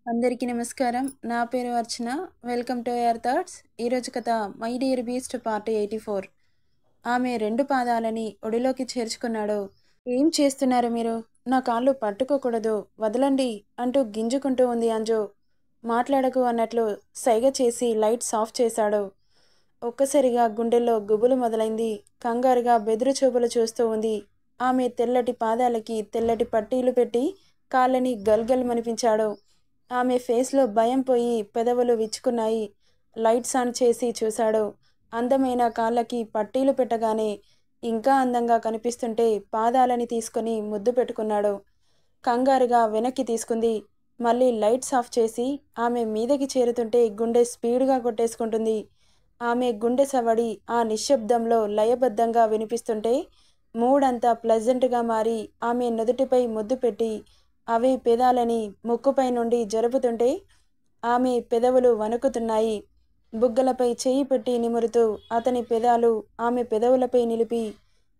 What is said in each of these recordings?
అందరికీ నమస్కారం. నా పేరు Archana. Welcome to air thoughts. ఈరోజు కథ మై డియర్ బీస్ట్ పార్ట్ 84. ఆమె 2 పాదాలని ఒడిలోకి చేర్చుకున్నాడు. ఏం చేస్తున్నారు మీరు? నా కాళ్ళు పట్టుకోకూడదు, వదలండి అంటూ గింజుకుంటూ ఉంది అంజు. మాట్లాడకు అన్నట్లు సైగ చేసి లైట్స్ ఆఫ్ చేశాడు. ఒక్కసారిగా గుండెల్లో గుబులు మొదలైంది. కంగారుగా బెదురు చూపులు చూస్తూ ఉంది. ఆమె తెల్లటి పాదాలకి తెల్లటి పట్టీలు పెట్టి కాళ్ళని గల్గల్మనిపించాడు. ఆమె ఫేస్లో భయం పోయి పెదవులు విచ్చుకున్నాయి. లైట్స్ ఆన్ చేసి చూశాడు. అందమైన కాళ్ళకి పట్టీలు పెట్టగానే ఇంకా అందంగా కనిపిస్తుంటే పాదాలని తీసుకొని ముద్దు పెట్టుకున్నాడు. కంగారుగా వెనక్కి తీసుకుంది. మళ్ళీ లైట్స్ ఆఫ్ చేసి ఆమె మీదకి చేరుతుంటే గుండె స్పీడ్గా కొట్టేసుకుంటుంది. ఆమె గుండె సవడి ఆ నిశ్శబ్దంలో లయబద్ధంగా వినిపిస్తుంటే మూడంతా ప్లెజెంట్గా మారి ఆమె నుదుటిపై ముద్దు పెట్టి అవే పెదాలని ముక్కుపై నుండి జరుపుతుంటే ఆమె పెదవులు వణుకుతున్నాయి. బుగ్గలపై చేయి పెట్టి నిమురుతూ అతని పెదాలు ఆమె పెదవులపై నిలిపి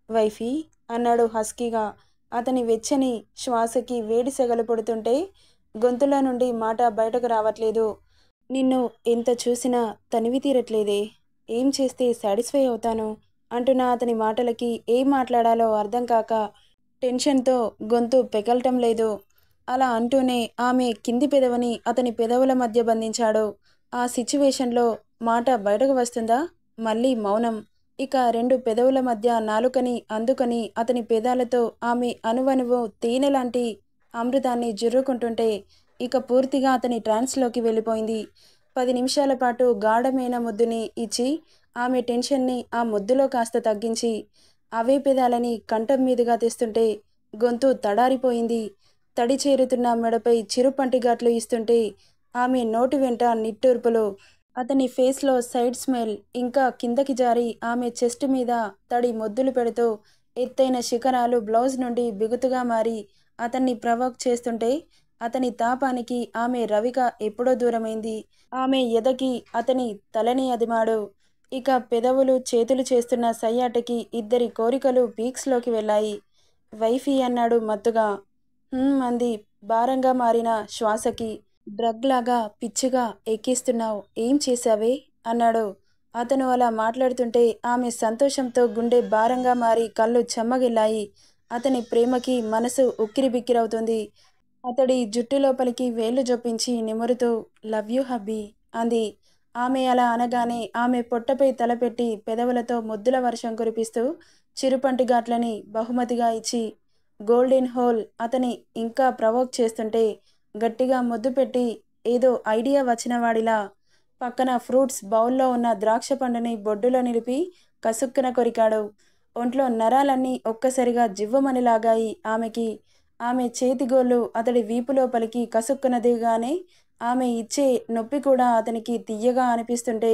వైఫీ అన్నాడు హస్కీగా. అతని వెచ్చని శ్వాసకి వేడి సెగలు పడుతుంటే గొంతులో నుండి మాట బయటకు రావట్లేదు. నిన్ను ఎంత చూసినా తనివి తీరట్లేదే, ఏం చేస్తే సాటిస్ఫై అవుతాను అంటున్న అతని మాటలకి ఏం మాట్లాడాలో అర్థం కాక టెన్షన్తో గొంతు పెగలటం లేదు. అలా అంటూనే ఆమె కింది పెదవిని అతని పెదవుల మధ్య బంధించాడు. ఆ సిచ్యువేషన్లో మాట బయటకు వస్తుందా? మళ్ళీ మౌనం. ఇక 2 పెదవుల మధ్య నాలుకని అందుకొని అతని పెదాలతో ఆమె అణువణువు తేనెలాంటి అమృతాన్ని జుర్రుకుంటుంటే ఇక పూర్తిగా అతని ట్రాన్స్లోకి వెళ్ళిపోయింది. 10 నిమిషాల పాటు గాఢమైన ముద్దుని ఇచ్చి ఆమె టెన్షన్ని ఆ ముద్దులో కాస్త తగ్గించి అవే పెదాలని కంఠం మీదుగా తెస్తుంటే గొంతు తడారిపోయింది. తడి చేరుతున్న మెడపై చిరుపంటిగాట్లు ఇస్తుంటే ఆమె నోటి వెంట నిట్టూర్పులు. అతని ఫేస్లో సైడ్ స్మైల్ ఇంకా కిందకి జారి ఆమె చెస్ట్ మీద తడి మొద్దులు పెడుతూ ఎత్తైన శిఖరాలు బ్లౌజ్ నుండి బిగుతుగా మారి అతన్ని ప్రవోక్ చేస్తుంటే అతని తాపానికి ఆమె రవిక ఎప్పుడో దూరమైంది. ఆమె ఎదకి అతని తలని అదిమాడు. ఇక పెదవులు చేతులు చేస్తున్న సయ్యాటకి ఇద్దరి కోరికలు పీక్స్లోకి వెళ్ళాయి. వైఫీ అన్నాడు మత్తుగా. అంది భారంగా మారిన శ్వాసకి. డ్రగ్ లాగా పిచ్చిగా ఎక్కిస్తున్నావు, ఏం చేశావే అన్నాడు. అతను అలా మాట్లాడుతుంటే ఆమె సంతోషంతో గుండె భారంగా మారి కళ్ళు చెమ్మగిల్లాయి. అతని ప్రేమకి మనసు ఉక్కిరిబిక్కిరవుతుంది. అతడి జుట్టు లోపలికి వేళ్లు జొప్పించి నిమురుతూ లవ్ యూ హబ్బీ అంది. ఆమె అలా అనగానే ఆమె పొట్టపై తలపెట్టి పెదవులతో ముద్దుల వర్షం కురిపిస్తూ చిరుపంటిగాట్లని బహుమతిగా ఇచ్చి గోల్డెన్ హోల్ అతని ఇంకా ప్రవోక్ చేస్తుంటే గట్టిగా ముద్దు పెట్టి ఏదో ఐడియా వచ్చిన వాడిలా పక్కన ఫ్రూట్స్ బౌల్లో ఉన్న ద్రాక్ష పండుని బొడ్డులో నిలిపి కసుక్కున కొరికాడు. ఒంట్లో నరాలన్నీ ఒక్కసారిగా జివ్వమని లాగాయి ఆమెకి. ఆమె చేతిగోళ్ళు అతడి వీపు లోపలికి కసుక్కున దిగగానే ఆమె ఇచ్చే నొప్పి కూడా అతనికి తియ్యగా అనిపిస్తుంటే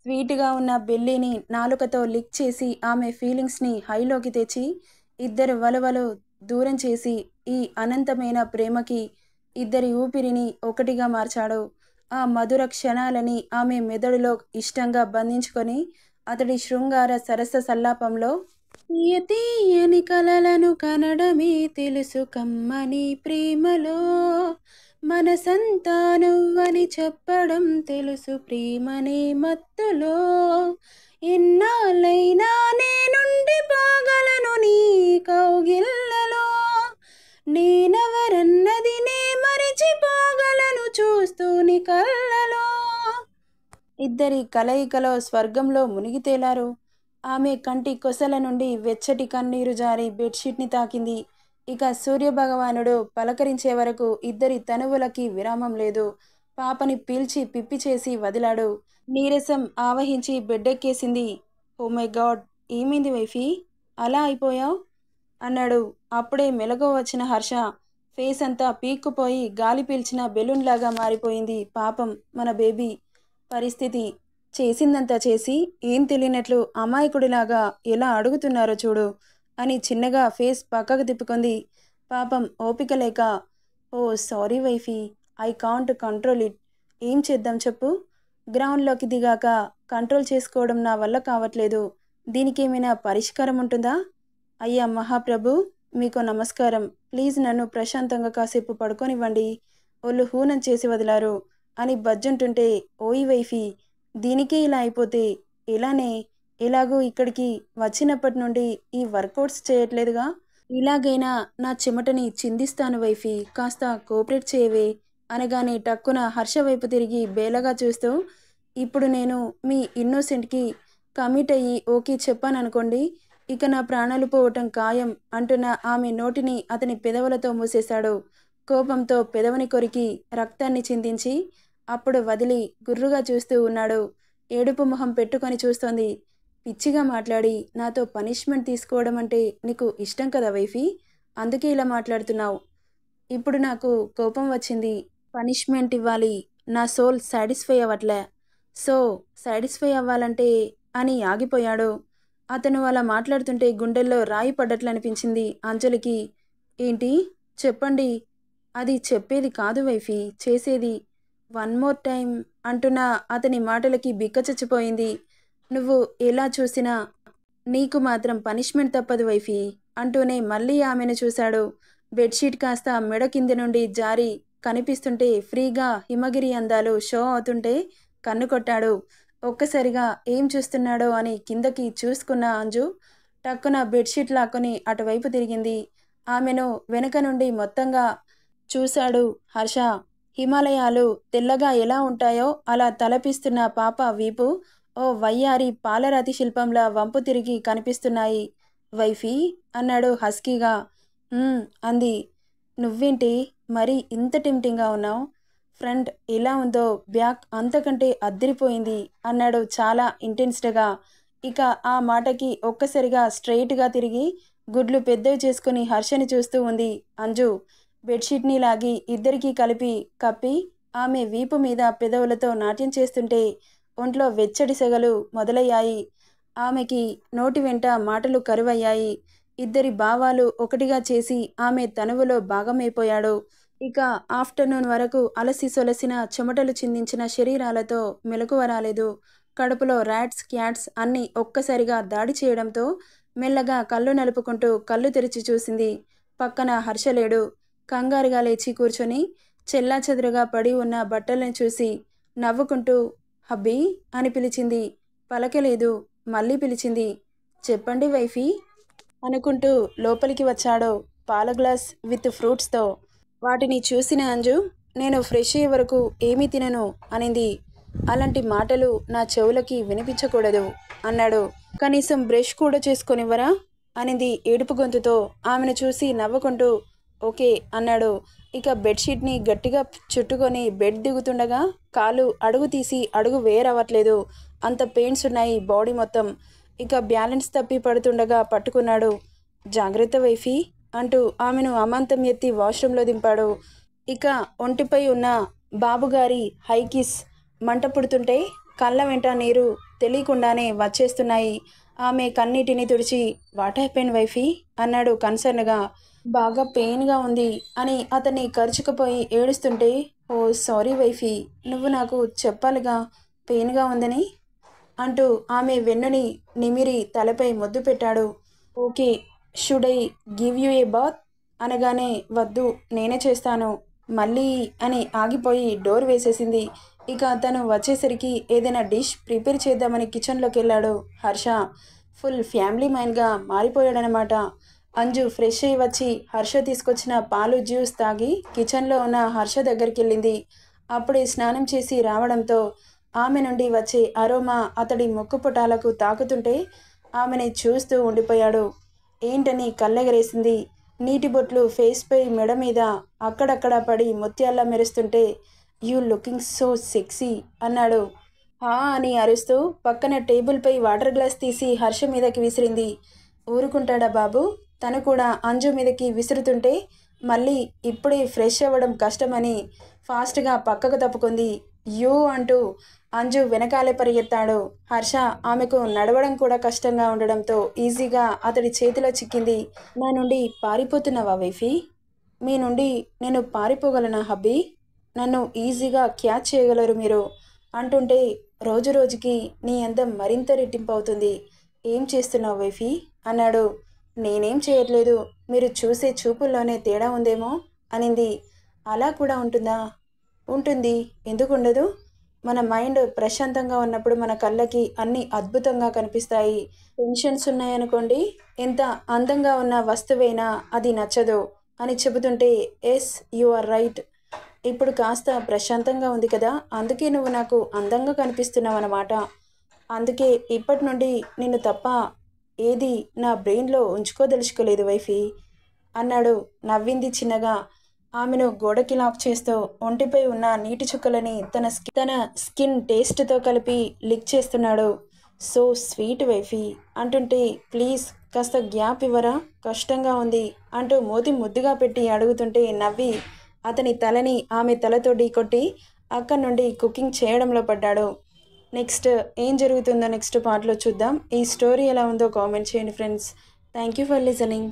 స్వీట్గా ఉన్న బెల్లీని నాలుకతో లిక్ చేసి ఆమె ఫీలింగ్స్ని హైలోకి తెచ్చి ఇద్దరు వలవలు దూరం చేసి ఈ అనంతమైన ప్రేమకి ఇద్దరి ఊపిరిని ఒకటిగా మార్చాడు. ఆ మధుర క్షణాలని ఆమె మెదడులో ఇష్టంగా బంధించుకొని అతడి శృంగార సరస సల్లాపంలో తీయ తీయని కలలను కనడమే తెలుసు కమ్మని ప్రేమలో, మనసంతా నువ్వని చెప్పడం తెలుసు ప్రేమనే మత్తులో, ఎన్నాళ్ళైనా నేనుండిపోగలను నీ కౌగిళ్ళలో, నేనెవరన్నది నే మరిచిపోగలను చూస్తూ నీ కళ్ళలో. ఇద్దరి కలయికలో స్వర్గంలో మునిగి తేలారు. ఆమె కంటి కొసల నుండి వెచ్చటి కన్నీరు జారి బెడ్షీట్ని తాకింది. ఇక సూర్యభగవానుడు పలకరించే వరకు ఇద్దరి తనువులకి విరామం లేదు. పాపని పీల్చి పిప్పి చేసి వదిలాడు. నీరసం ఆవహించి బెడ్డెక్కేసింది. ఓ మై గాడ్, ఏమైంది వైఫీ, అలా అయిపోయావు అన్నాడు. అప్పుడే మెలకువ వచ్చిన హర్ష ఫేస్ అంతా పీక్కుపోయి గాలి పీల్చిన బెలూన్ లాగా మారిపోయింది. పాపం మన బేబీ పరిస్థితి. చేసిందంతా చేసి ఏం తెలియనట్లు అమాయకుడిలాగా ఎలా అడుగుతున్నారో చూడు అని చిన్నగా ఫేస్ పక్కకు తిప్పుకుంది. పాపం ఓపిక లేక ఓ sorry wifey, I can't control it, ఏం చేద్దాం చెప్పు, గ్రౌండ్లోకి దిగాక కంట్రోల్ చేసుకోవడం నా వల్ల కావట్లేదు, దీనికేమైనా పరిష్కారం ఉంటుందా? అయ్యా మహాప్రభు, మీకు నమస్కారం, ప్లీజ్ నన్ను ప్రశాంతంగా కాసేపు పడుకోనివ్వండి ఒళ్ళు హూనం చేసి వదిలారు అని బజ్జుంటుంటే, ఓయి వైఫీ, దీనికే ఇలా అయిపోతే ఎలానే? ఎలాగో ఇక్కడికి వచ్చినప్పటి నుండి ఈ వర్కౌట్స్ చేయట్లేదుగా. ఇలాగైనా నా చెమటని చిందిస్తాను వైఫీ, కాస్త కోఆపరేట్ చేయవే అనగానే టక్కున హర్ష వైపు తిరిగి బేలగా చూస్తూ, ఇప్పుడు నేను మీ ఇన్నోసెంట్కి కమిట్ అయ్యి ఓకే చెప్పాననుకోండి, ఇక నా ప్రాణాలు పోవటం ఖాయం అంటున్న ఆమె నోటిని అతని పెదవులతో మూసేశాడు. కోపంతో పెదవిని కొరికి రక్తాన్ని చిందించి అప్పుడు వదిలి గుర్రుగా చూస్తూ ఉన్నాడు. ఏడుపు మొహం పెట్టుకొని చూస్తోంది. పిచ్చిగా మాట్లాడి నాతో పనిష్మెంట్ తీసుకోవడం అంటే నీకు ఇష్టం కదా వైఫీ, అందుకే ఇలా మాట్లాడుతున్నావు. ఇప్పుడు నాకు కోపం వచ్చింది, పనిష్మెంట్ ఇవ్వాలి, నా సోల్ సాటిస్ఫై అవ్వట్లే. సో సాటిస్ఫై అవ్వాలంటే అని ఆగిపోయాడు. అతను అలా మాట్లాడుతుంటే గుండెల్లో రాయి పడ్డట్లు అనిపించింది అంజలికి. ఏంటి? చెప్పండి. అది చెప్పేది కాదు వైఫీ, చేసేది. వన్ మోర్ టైం అంటున్న అతని మాటలకి బిక్కచచ్చిపోయింది. నువ్వు ఎలా చూసినా నీకు మాత్రం పనిష్మెంట్ తప్పదు వైఫీ అంటూనే మళ్ళీ ఆమెను చూశాడు. బెడ్షీట్ కాస్త మెడ కింది నుండి జారి కనిపిస్తుంటే ఫ్రీగా హిమగిరి అందాలు షో అవుతుంటే కన్ను కొట్టాడు. ఒక్కసారిగా ఏం చూస్తున్నాడో అని కిందకి చూసుకున్న అంజు టక్కున బెడ్షీట్ లాక్కొని అటువైపు తిరిగింది. ఆమెను వెనుక నుండి మొత్తంగా చూశాడు హర్ష. హిమాలయాలు తెల్లగా ఎలా ఉంటాయో అలా తలపిస్తున్న పాప వీపు ఓ వయ్యారి పాలరాతి శిల్పంలా వంపు తిరిగి కనిపిస్తున్నాయి. వైఫీ అన్నాడు హస్కీగా. అంది. నువ్వేంటి మరి ఇంత టెంప్టింగ్గా ఉన్నావు? ఫ్రంట్ ఎలా ఉందో బ్యాక్ అంతకంటే అద్దరిపోయింది అన్నాడు చాలా ఇంటెన్స్డ్గా. ఇక ఆ మాటకి ఒక్కసారిగా స్ట్రెయిట్గా తిరిగి గుడ్లు పెద్దవి చేసుకుని హర్షని చూస్తూ ఉంది అంజు. బెడ్షీట్ని లాగి ఇద్దరికీ కలిపి కప్పి ఆమె వీపు మీద పెదవులతో నాట్యం చేస్తుంటే ఒంట్లో వెచ్చడి సెగలు మొదలయ్యాయి. ఆమెకి నోటి వెంట మాటలు కరువయ్యాయి. ఇద్దరి భావాలు ఒకటిగా చేసి ఆమె తనువులో భాగమైపోయాడు. ఇక ఆఫ్టర్నూన్ వరకు అలసి సొలసిన చెమటలు చిందించిన శరీరాలతో మెలకువ రాలేదు. కడుపులో ర్యాట్స్ క్యాట్స్ అన్నీ ఒక్కసారిగా దాడి చేయడంతో మెల్లగా కళ్ళు నలుపుకుంటూ కళ్ళు తెరిచి చూసింది. పక్కన హర్షలేడు. కంగారుగా లేచి కూర్చొని చెల్లాచెదురుగా పడి ఉన్న బట్టలను చూసి నవ్వుకుంటూ హబ్బీ అని పిలిచింది. పలకలేదు. మళ్ళీ పిలిచింది. చెప్పండి వైఫీ అనుకుంటూ లోపలికి వచ్చాడు పాల గ్లాస్ విత్ ఫ్రూట్స్తో. వాటిని చూసిన అంజు నేను ఫ్రెష్ అయ్యే వరకు ఏమీ తినను అనింది. అలాంటి మాటలు నా చెవులకి వినిపించకూడదు అన్నాడు. కనీసం బ్రష్ కూడా చేసుకొనివ్వరా అనింది ఏడుపు గొంతుతో. ఆమెను చూసి నవ్వుకుంటూ ఓకే అన్నాడు. ఇక బెడ్షీట్ని గట్టిగా చుట్టుకొని బెడ్ దిగుతుండగా కాలు అడుగు తీసి అడుగు వేయరవ్వట్లేదు. అంత పెయిన్స్ ఉన్నాయి బాడీ మొత్తం. ఇక బ్యాలెన్స్ తప్పి పడుతుండగా పట్టుకున్నాడు. జాగ్రత్త వైఫీ అంటూ ఆమెను అమాంతం ఎత్తి వాష్రూమ్లో దింపాడు. ఇక ఒంటిపై ఉన్న బాబుగారి హైకిస్ మంట పుడుతుంటే కళ్ళ వెంట నీరు తెలియకుండానే వచ్చేస్తున్నాయి. ఆమె కన్నీటిని తుడిచి వాట్ హ్యాపెన్ వైఫీ అన్నాడు కన్సర్న్గా. బాగా పెయిన్గా ఉంది అని అతన్ని కరుచుకుపోయి ఏడుస్తుంటే ఓ సారీ వైఫీ, నువ్వు నాకు చెప్పాలిగా పెయిన్గా ఉందని అంటూ ఆమె వెన్నుని నిమిరి తలపై ముద్దు పెట్టాడు. Okay, should I give you a bath అనగానే వద్దు నేనే చేస్తాను మళ్ళీ అని ఆగిపోయి డోర్ వేసేసింది. ఇక తను వచ్చేసరికి ఏదైనా డిష్ ప్రిపేర్ చేద్దామని కిచెన్లోకి వెళ్ళాడు హర్ష. ఫుల్ ఫ్యామిలీ మైన్గా మారిపోయాడనమాట. అంజు ఫ్రెష్ అయ్యి వచ్చి హర్ష తీసుకొచ్చిన పాలు జ్యూస్ తాగి కిచెన్లో ఉన్న హర్ష దగ్గరికి వెళ్ళింది. అప్పుడే స్నానం చేసి రావడంతో ఆమె నుండి వచ్చే అరోమా అతడి ముక్కు పుటాలకు తాకుతుంటే ఆమెని చూస్తూ ఉండిపోయాడు. ఏంటని కళ్ళెగరేసింది. నీటి బొట్లు ఫేస్పై మెడ మీద అక్కడక్కడ పడి ముత్యాల్లా మెరుస్తుంటే యూ లుకింగ్ సో సెక్సీ అన్నాడు. అని అరుస్తూ పక్కన టేబుల్పై వాటర్ గ్లాస్ తీసి హర్ష మీదకి విసిరింది. ఊరుకుంటాడా బాబు? తను కూడా అంజు మీదకి విసురుతుంటే మళ్ళీ ఇప్పుడే ఫ్రెష్ అవ్వడం కష్టమని ఫాస్ట్గా పక్కకు తప్పుకుంది. యూ అంటూ అంజు వెనకాలే పరిగెత్తాడు. హర్ష ఆమెకు నడవడం కూడా కష్టంగా ఉండడంతో ఈజీగా అతడి చేతిలో చిక్కింది. నా నుండి పారిపోతున్నావా వైఫీ? మీ నుండి నేను పారిపోగలనా హబ్బీ? నన్ను ఈజీగా క్యాచ్ చేయగలరు మీరు అంటుంటే రోజు రోజుకి నీ అందం మరింత రెట్టింపు అవుతుంది. ఏం చేస్తున్నావు వైఫీ అన్నాడు. నేనేం చేయట్లేదు, మీరు చూసే చూపుల్లోనే తేడా ఉందేమో అనింది. అలా కూడా ఉంటుందా? ఉంటుంది. ఎందుకు ఉండదు? మన మైండ్ ప్రశాంతంగా ఉన్నప్పుడు మన కళ్ళకి అన్నీ అద్భుతంగా కనిపిస్తాయి. టెన్షన్స్ ఉన్నాయనుకోండి, ఎంత అందంగా ఉన్న వస్తువైనా అది నచ్చదు అని చెబుతుంటే ఎస్ యు ఆర్ రైట్. ఇప్పుడు కాస్త ప్రశాంతంగా ఉంది కదా, అందుకే నువ్వు నాకు అందంగా కనిపిస్తున్నావు అన్నమాట. అందుకే ఇప్పటి నుండి నిన్ను తప్ప ఏది నా బ్రెయిన్లో ఉంచుకోదలుచుకోలేదు వైఫీ అన్నాడు. నవ్వింది చిన్నగా. ఆమెను గోడకి లాక్ చేస్తూ ఒంటిపై ఉన్న నీటి చుక్కలని తన స్కిన్ టేస్ట్తో కలిపి లిక్ చేస్తున్నాడు. సో స్వీట్ వైఫీ అంటుంటే ప్లీజ్ కాస్త గ్యాప్ ఇవ్వరా, కష్టంగా ఉంది అంటూ మూతి ముద్దుగా పెట్టి అడుగుతుంటే నవ్వి అతని తలని ఆమె తలతో ఢీకొట్టి అక్కడి నుండి కుకింగ్ చేయడంలో పడ్డాడు. నెక్స్ట్ ఏం జరుగుతుందో నెక్స్ట్ పార్ట్లో చూద్దాం. ఈ స్టోరీ ఎలా ఉందో కామెంట్ చేయండి friends. Thank you for listening.